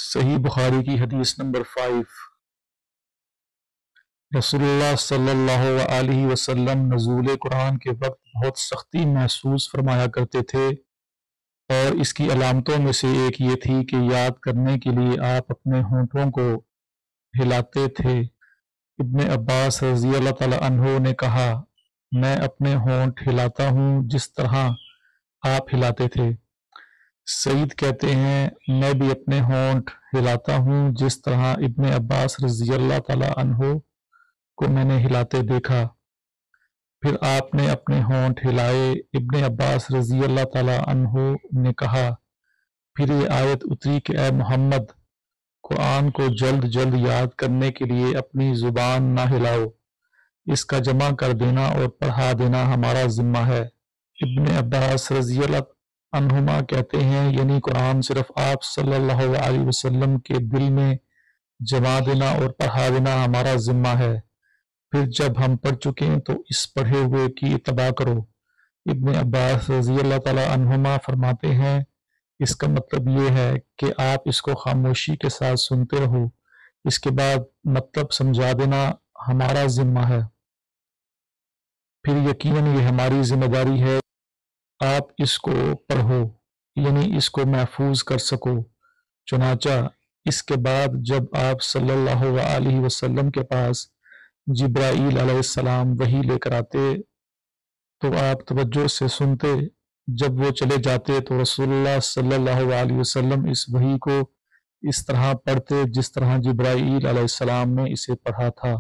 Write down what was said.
صحیح بخاری کی حدیث نمبر 5۔ رسول اللہ صلی اللہ علیہ وسلم نزول قرآن کے وقت بہت سختی محسوس فرمایا کرتے تھے، اور اس کی علامتوں میں سے ایک یہ تھی کہ یاد کرنے کے لیے آپ اپنے ہونٹوں کو ہلاتے تھے۔ ابن عباس رضی اللہ تعالی عنہ نے کہا، میں اپنے ہونٹ ہلاتا ہوں جس طرح آپ ہلاتے تھے۔ سعید کہتے ہیں، میں بھی اپنے ہونٹ ہلاتا ہوں جس طرح ابن عباس رضی اللہ تعالی عنہ کو میں نے ہلاتے دیکھا۔ پھر آپ نے اپنے ہونٹ ہلائے۔ ابن عباس رضی اللہ تعالی عنہ نے کہا، پھر یہ آیت اتری کہ اے محمد، قرآن کو جلد جلد یاد کرنے کے لیے اپنی زبان نہ ہلاؤ، اس کا جمع کر دینا اور پڑھا دینا ہمارا ذمہ ہے۔ ابن عباس رضی اللہ عنہما کہتے ہیں، یعنی قرآن صرف آپ صلی اللہ علیہ وسلم کے دل میں جما دینا اور پڑھا دینا ہمارا ذمہ ہے، پھر جب ہم پڑھ چکیں تو اس پڑھے ہوئے کی اتباع کرو۔ ابن عباس رضی اللہ تعالی عنہما فرماتے ہیں، اس کا مطلب یہ ہے کہ آپ اس کو خاموشی کے ساتھ سنتے رہو، اس کے بعد مطلب سمجھا دینا ہمارا ذمہ ہے، پھر یقیناً یہ ہماری ذمہ داری ہے آپ اس کو پڑھو، یعنی اس کو محفوظ کر سکو۔ چنانچہ اس کے بعد جب آپ صلی اللہ علیہ وسلم کے پاس جبرائیل علیہ السلام وحی لے کر آتے تو آپ توجہ سے سنتے، جب وہ چلے جاتے تو رسول اللہ صلی اللہ علیہ وسلم اس وحی کو اس طرح پڑھتے جس طرح جبرائیل علیہ السلام نے اسے پڑھا تھا۔